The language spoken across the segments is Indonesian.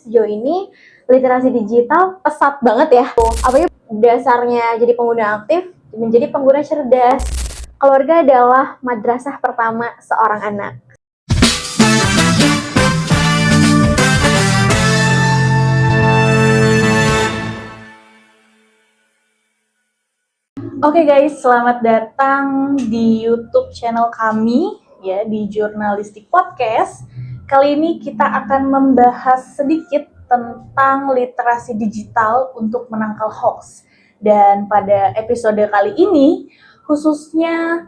sejauh ini literasi digital pesat banget ya. Apalagi dasarnya jadi pengguna aktif menjadi pengguna cerdas. Keluarga adalah madrasah pertama seorang anak. Oke guys, selamat datang di YouTube channel kami ya di Jurnalistik Podcast. Kali ini kita akan membahas sedikit tentang literasi digital untuk menangkal hoax. Dan pada episode kali ini, khususnya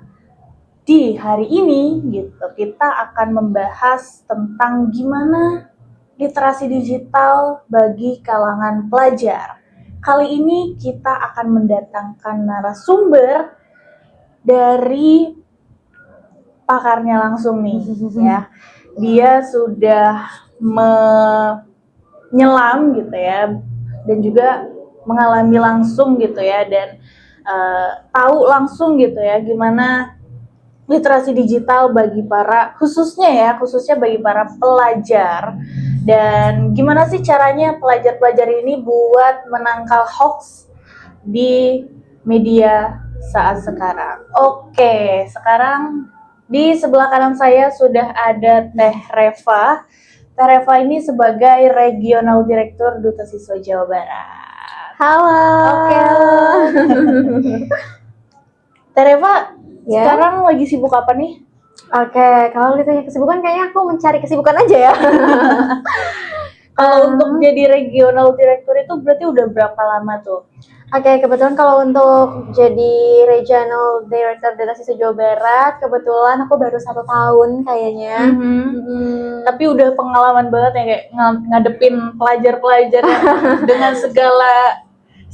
di hari ini gitu, kita akan membahas tentang gimana literasi digital bagi kalangan pelajar. Kali ini kita akan mendatangkan narasumber dari pakarnya langsung nih ya. Dia sudah menyelam gitu ya dan juga mengalami langsung gitu ya dan tahu langsung gitu ya gimana literasi digital bagi khususnya bagi para pelajar. Dan gimana sih caranya pelajar-pelajar ini buat menangkal hoax di media saat sekarang. Oke, sekarang di sebelah kanan saya sudah ada Teh Reva. Teh Reva ini sebagai Regional Direktur Duta Siswa Jawa Barat. Halo. Oke. Teh Reva, sekarang lagi sibuk apa nih? Oke, kalau ditanya kesibukan kayaknya aku mencari kesibukan aja ya. Kalau untuk jadi regional direktur itu berarti udah berapa lama tuh? Oke, kebetulan kalau untuk jadi Regional Director Data Siswa Jawa Barat, kebetulan aku baru 1 tahun kayaknya. Tapi udah pengalaman banget ya kayak ngadepin pelajar-pelajar dengan segala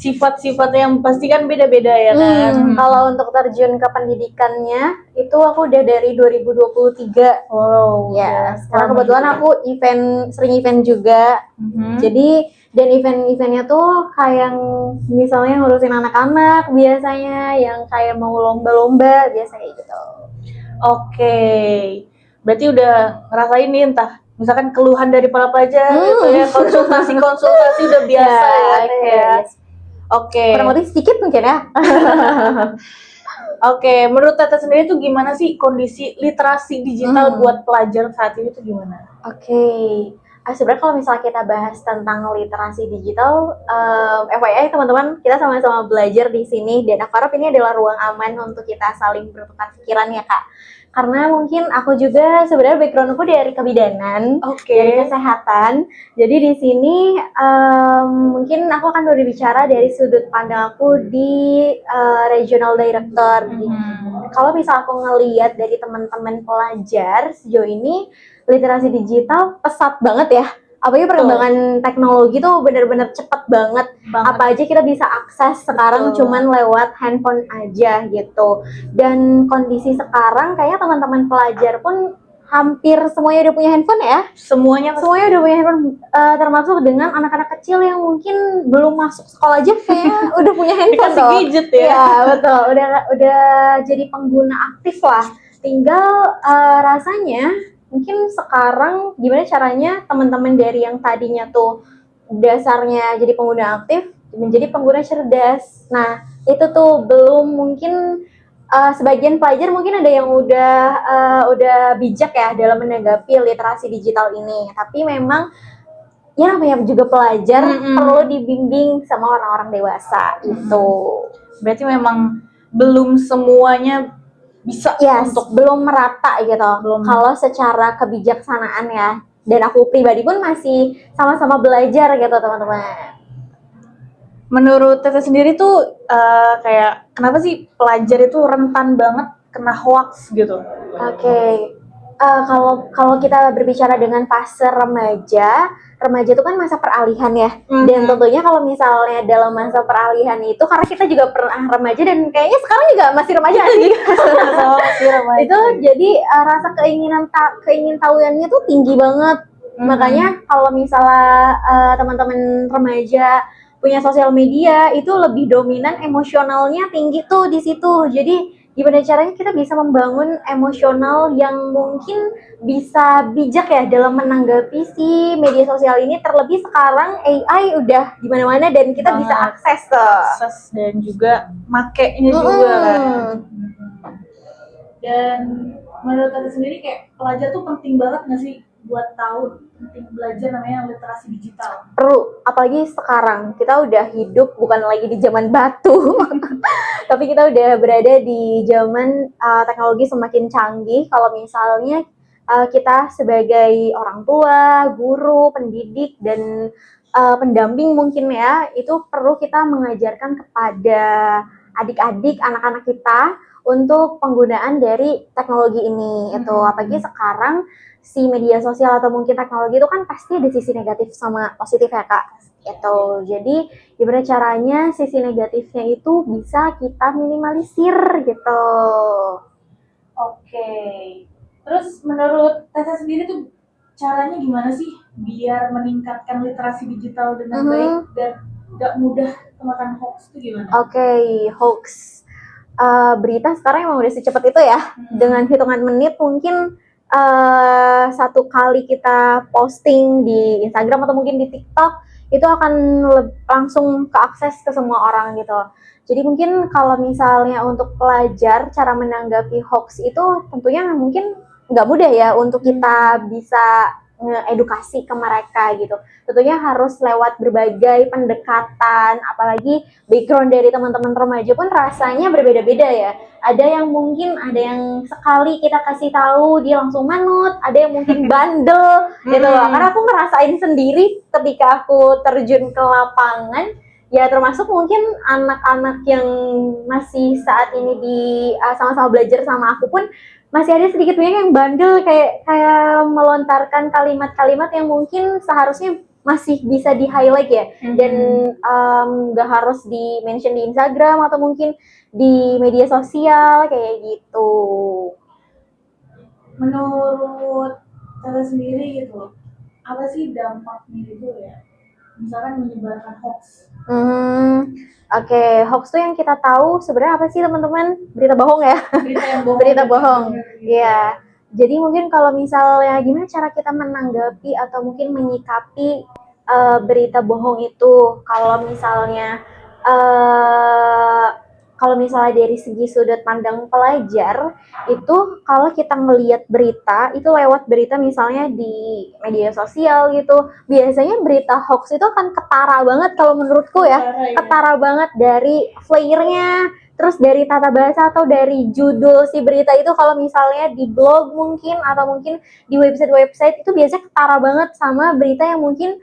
sifat-sifat yang pasti kan beda-beda ya kan. Kalau untuk terjun ke pendidikannya itu aku udah dari 2023. Wow. Ya, karena kebetulan aku sering event juga. Jadi dan event-eventnya tuh kayak misalnya ngurusin anak-anak biasanya, yang kayak mau lomba-lomba biasa kayak gitu. Oke. Berarti udah ngerasain nih entah misalkan keluhan dari para pelajar gitu ya, konsultasi udah biasa ya. Oke. Kurang lebih sedikit mungkin ya. Oke, menurut Tete sendiri tuh gimana sih kondisi literasi digital buat pelajar saat ini tuh gimana? Oke. Sebenarnya kalau misalnya kita bahas tentang literasi digital, FYI teman-teman, kita sama-sama belajar di sini dan aku harap ini adalah ruang aman untuk kita saling bertukar pikiran ya Kak. Karena mungkin aku juga sebenarnya background-aku dari kebidanan, dari kesehatan. Jadi di sini mungkin aku akan berbicara dari sudut pandang aku di regional director. Kalau misal aku ngelihat dari teman-teman pelajar sejauh ini, literasi digital pesat banget ya. Apalagi perkembangan teknologi tuh benar-benar cepet banget. Apa aja kita bisa akses sekarang cuman lewat handphone aja gitu. Dan kondisi sekarang kayaknya teman-teman pelajar pun hampir semuanya udah punya handphone ya. Semuanya udah punya handphone, termasuk dengan anak-anak kecil yang mungkin belum masuk sekolah aja kayak udah punya handphone. Dikasih gadget ya. Iya, betul. Udah jadi pengguna aktif lah. Tinggal rasanya mungkin sekarang gimana caranya teman-teman dari yang tadinya tuh dasarnya jadi pengguna aktif menjadi pengguna cerdas. Nah, itu tuh belum mungkin sebagian pelajar mungkin ada yang udah bijak ya dalam menanggapi literasi digital ini. Tapi memang ya namanya juga pelajar perlu dibimbing sama orang-orang dewasa gitu. Berarti memang belum semuanya bisa untuk belum merata gitu. Kalau secara kebijaksanaan ya. Dan aku pribadi pun masih sama-sama belajar gitu teman-teman. Menurut Tete sendiri tuh kayak kenapa sih pelajar itu rentan banget kena hoax gitu? Oke. Kalau kita berbicara dengan fase remaja itu kan masa peralihan ya. Dan tentunya kalau misalnya dalam masa peralihan itu, karena kita juga pernah remaja dan kayaknya sekarang juga masih remaja sih. Itu jadi rasa keingin tahuannya tuh tinggi banget. Makanya kalau misalnya teman-teman remaja punya sosial media itu lebih dominan emosionalnya tinggi tuh di situ. Jadi gimana caranya kita bisa membangun emosional yang mungkin bisa bijak ya dalam menanggapi si media sosial ini, terlebih sekarang AI udah di mana-mana dan kita bisa akses akses dan juga makainya juga kan. Dan menurut Tata sendiri kayak pelajar tuh penting banget nggak sih buat tahu penting belajar namanya literasi digital? Perlu, apalagi sekarang kita udah hidup bukan lagi di zaman batu, tapi kita udah berada di zaman teknologi semakin canggih. Kalau misalnya kita sebagai orang tua, guru, pendidik, dan pendamping mungkin ya, itu perlu kita mengajarkan kepada adik-adik, anak-anak kita untuk penggunaan dari teknologi ini. Itu apalagi sekarang si media sosial atau mungkin teknologi itu kan pasti ada sisi negatif sama positif ya Kak. Itu. Jadi gimana caranya sisi negatifnya itu bisa kita minimalisir gitu. Oke. Terus menurut Tessa sendiri tuh caranya gimana sih biar meningkatkan literasi digital dengan baik dan gak mudah kemakan hoax itu gimana? Oke, hoax. Berita sekarang emang udah secepat itu ya. Dengan hitungan menit mungkin satu kali kita posting di Instagram atau mungkin di TikTok itu akan langsung keakses ke semua orang gitu. Jadi mungkin kalau misalnya untuk pelajar cara menanggapi hoax itu tentunya mungkin nggak mudah ya untuk kita bisa edukasi ke mereka gitu. Tentunya harus lewat berbagai pendekatan, apalagi background dari teman-teman remaja pun rasanya berbeda-beda ya. Ada yang mungkin ada yang sekali kita kasih tahu dia langsung manut, ada yang mungkin bandel gitu loh. Karena aku ngerasain sendiri ketika aku terjun ke lapangan, ya termasuk mungkin anak-anak yang masih saat ini di sama-sama belajar sama aku pun masih ada sedikit banyak yang bandel kayak melontarkan kalimat-kalimat yang mungkin seharusnya masih bisa di highlight ya, dan nggak harus di mention di Instagram atau mungkin di media sosial kayak gitu. Menurut Tata sendiri gitu, apa sih dampaknya gitu ya? Misalkan menyebarkan hoax. Oke, hoax tuh yang kita tahu sebenarnya apa sih teman-teman? Berita bohong ya? Berita yang bohong. Berita bohong. Iya. Jadi mungkin kalau misalnya gimana cara kita menanggapi atau mungkin menyikapi berita bohong itu, kalau misalnya dari segi sudut pandang pelajar itu, kalau kita ngelihat berita itu lewat berita misalnya di media sosial gitu, biasanya berita hoax itu akan ketara banget kalau menurutku ya, ketara banget dari flyernya, terus dari tata bahasa atau dari judul si berita itu. Kalau misalnya di blog mungkin atau mungkin di website itu biasanya ketara banget sama berita yang mungkin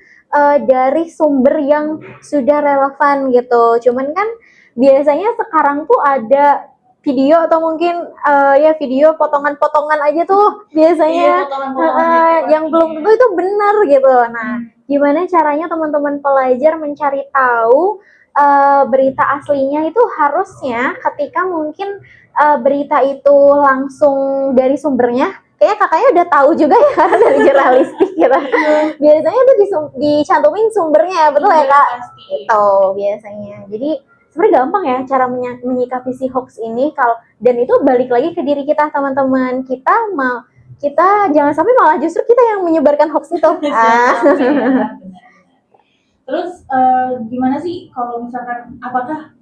dari sumber yang sudah relevan gitu. Cuman kan biasanya sekarang tuh ada video atau mungkin video potongan-potongan aja tuh biasanya, yang belum tentu itu benar gitu. Nah, gimana caranya teman-teman pelajar mencari tahu berita aslinya itu? Harusnya ketika mungkin berita itu langsung dari sumbernya, kayaknya kakaknya udah tahu juga ya karena dari jurnalistik gitu. Biasanya tuh dicantumin sumbernya, betul ya Kak? Itu biasanya. Jadi sebenarnya gampang ya cara menyikapi si hoax ini. Dan itu balik lagi ke diri kita teman-teman. Kita jangan sampai malah justru kita yang menyebarkan hoax itu. Terus gimana sih kalau misalkan apakah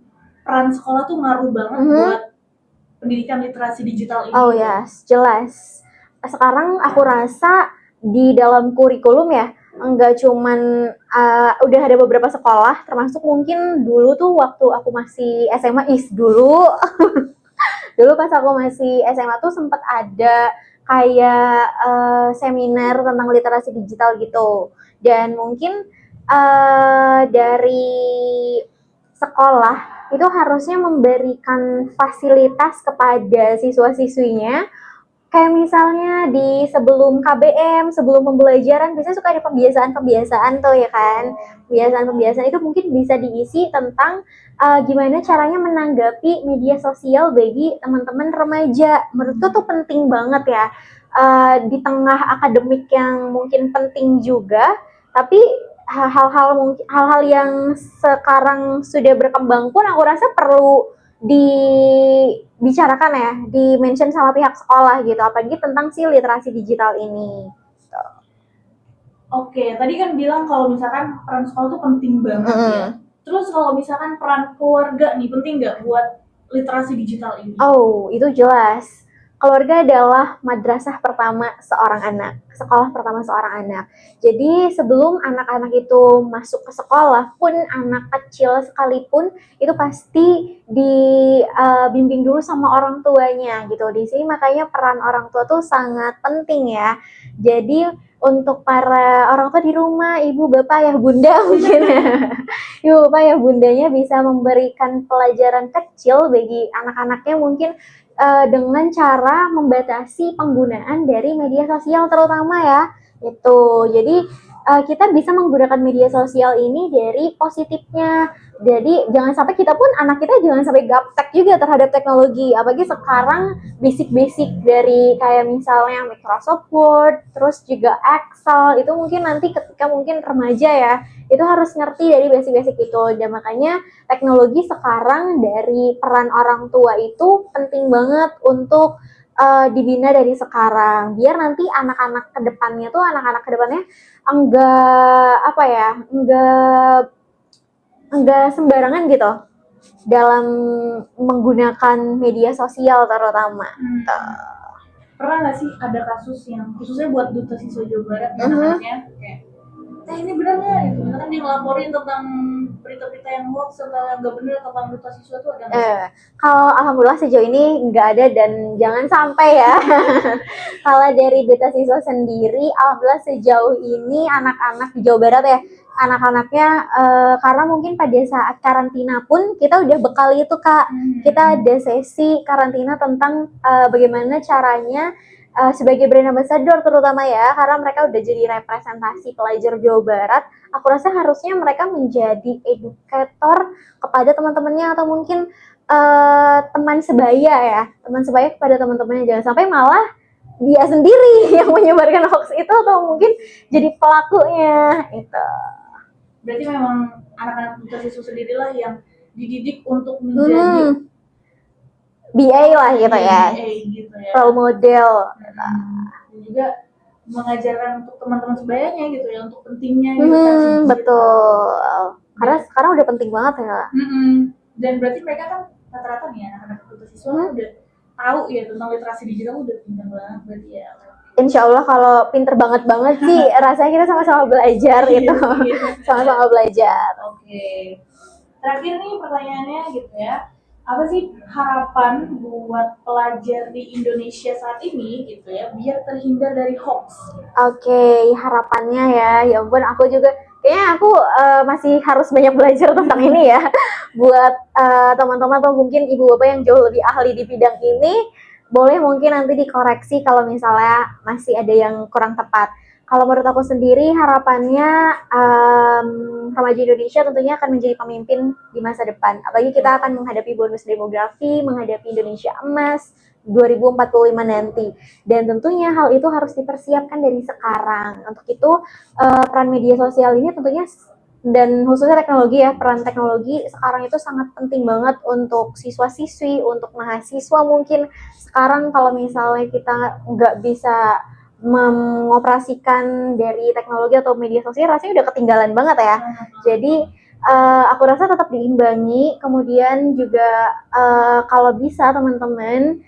peran sekolah tuh ngaruh banget buat pendidikan literasi digital ini? Oh yes, jelas. Sekarang aku rasa di dalam kurikulum ya, enggak cuman udah ada beberapa sekolah, termasuk mungkin dulu tuh waktu aku masih SMA dulu dulu pas aku masih SMA tuh sempat ada kayak seminar tentang literasi digital gitu. Dan mungkin dari sekolah itu harusnya memberikan fasilitas kepada siswa-siswinya. Kayak misalnya di sebelum KBM, sebelum pembelajaran, biasanya suka ada pembiasaan-pembiasaan tuh ya kan. Pembiasaan-pembiasaan itu mungkin bisa diisi tentang gimana caranya menanggapi media sosial bagi teman-teman remaja. Menurutku tuh penting banget ya. Di tengah akademik yang mungkin penting juga, tapi hal-hal yang sekarang sudah berkembang pun aku rasa perlu dibicarakan ya, di-mention sama pihak sekolah gitu, apalagi tentang si literasi digital ini. Oke, tadi kan bilang kalau misalkan peran sekolah tuh penting banget ya. Terus kalau misalkan peran keluarga nih penting nggak buat literasi digital ini? Oh, itu jelas. Keluarga adalah madrasah pertama seorang anak, sekolah pertama seorang anak. Jadi sebelum anak-anak itu masuk ke sekolah pun, anak kecil sekalipun itu pasti dibimbing dulu sama orang tuanya gitu. Di sini makanya peran orang tua tuh sangat penting ya. Jadi untuk para orang tua di rumah, ibu, bapak, ayah, bunda mungkin ibu, bapak, ayah, bundanya bisa memberikan pelajaran kecil bagi anak-anaknya mungkin dengan cara membatasi penggunaan dari media sosial terutama ya. Itu. Jadi kita bisa menggunakan media sosial ini dari positifnya. Jadi jangan sampai kita pun, anak kita jangan sampai gaptek juga terhadap teknologi. Apalagi sekarang basic-basic dari kayak misalnya Microsoft Word, terus juga Excel, itu mungkin nanti ketika mungkin remaja ya, itu harus ngerti dari basic-basic itu. Dan makanya teknologi sekarang dari peran orang tua itu penting banget untuk dibina dari sekarang, biar nanti anak-anak kedepannya enggak sembarangan gitu dalam menggunakan media sosial terutama. Pernah nggak sih ada kasus yang khususnya buat Duta Siswa Jawa Barat anak-anaknya kayak ini benar nggak gitu, misalkan dia ngelaporin tentang berita-berita yang hoax atau yang nggak benar tentang Duta Siswa itu ada nggak? Kalau alhamdulillah sejauh ini nggak ada dan jangan sampai ya. Kalau dari Duta Siswa sendiri, alhamdulillah sejauh ini anak-anak di Jawa Barat ya, anak-anaknya karena mungkin pada saat karantina pun kita udah bekal itu Kak. Kita ada sesi karantina tentang bagaimana caranya sebagai brand ambassador terutama ya, karena mereka udah jadi representasi pelajar Jawa Barat. Aku rasa harusnya mereka menjadi edukator kepada teman-temannya atau mungkin teman sebaya ya, teman sebaya kepada teman-temannya, jangan sampai malah dia sendiri yang menyebarkan hoax itu atau mungkin jadi pelakunya itu. Berarti memang anak-anak Duta Siswa sendirilah yang dididik untuk menjadi BA lah gitu ya, gitu ya, role model. Dan juga mengajarkan untuk teman-teman sebayanya gitu ya, untuk pentingnya gitu. Betul. Karena sekarang udah penting banget ya. Dan berarti mereka kan rata-rata nih anak-anak Duta Siswa udah tahu ya tentang literasi digital, udah pintar banget berarti ya. Insya Allah kalau pinter banget sih rasanya kita sama-sama belajar itu. Sama-sama belajar. Oke. Terakhir nih pertanyaannya gitu ya, apa sih harapan buat pelajar di Indonesia saat ini gitu ya biar terhindar dari hoax? Oke, harapannya ya ampun, aku juga kayaknya aku masih harus banyak belajar tentang ini ya. Buat teman-teman atau mungkin ibu bapak yang jauh lebih ahli di bidang ini, boleh mungkin nanti dikoreksi kalau misalnya masih ada yang kurang tepat. Kalau menurut aku sendiri harapannya remaja Indonesia tentunya akan menjadi pemimpin di masa depan. Apalagi kita akan menghadapi bonus demografi, menghadapi Indonesia emas 2045 nanti. Dan tentunya hal itu harus dipersiapkan dari sekarang. Untuk itu peran media sosial ini tentunya, dan khususnya teknologi ya, peran teknologi sekarang itu sangat penting banget untuk siswa-siswi, untuk mahasiswa mungkin. Sekarang kalau misalnya kita nggak bisa mengoperasikan dari teknologi atau media sosial, rasanya udah ketinggalan banget ya. Jadi aku rasa tetap diimbangi. Kemudian juga kalau bisa teman-teman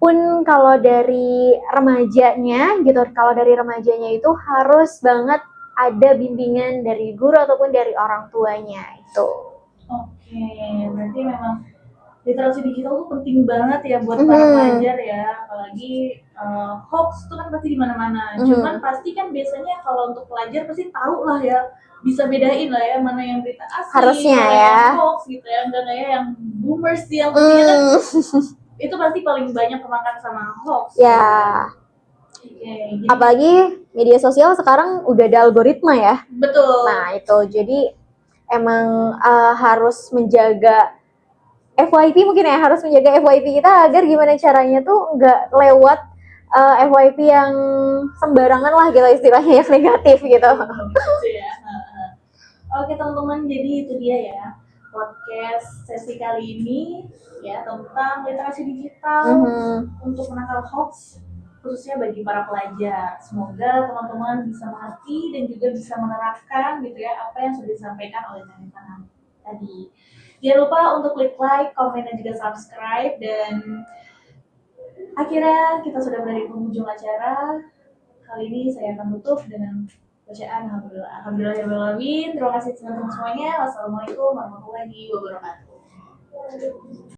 pun kalau dari remajanya gitu, kalau dari remajanya itu harus banget ada bimbingan dari guru ataupun dari orang tuanya itu. Oke, berarti memang literasi digital tuh penting banget ya buat para pelajar ya, apalagi hoax itu kan pasti di mana-mana. Cuman pasti kan biasanya kalau untuk pelajar pasti tahu lah ya, bisa bedain lah ya mana yang berita asli, harusnya mana ya yang hoax gitu ya, enggak kayak yang boomers yang kan itu pasti paling banyak kemakan sama hoax. Ya. Jadi, apalagi media sosial sekarang udah ada algoritma ya. Betul. Nah itu jadi emang harus menjaga FYP mungkin ya, harus menjaga FYP kita agar gimana caranya tuh nggak lewat FYP yang sembarangan lah gitu istilahnya, yang negatif gitu. Ya. Oke teman-teman, jadi itu dia ya podcast sesi kali ini ya tentang literasi digital untuk menangkal hoax khususnya bagi para pelajar. Semoga teman-teman bisa mengerti dan juga bisa menerapkan gitu ya apa yang sudah disampaikan oleh teman-teman tadi. Jangan lupa untuk klik like, komen, dan juga subscribe. Dan akhirnya kita sudah berada di penghujung acara. Kali ini saya akan tutup dengan bacaan Alhamdulillah. Alhamdulillahirrahmanirrahim. Terima kasih teman-teman semuanya. Wassalamualaikum warahmatullahi wabarakatuh.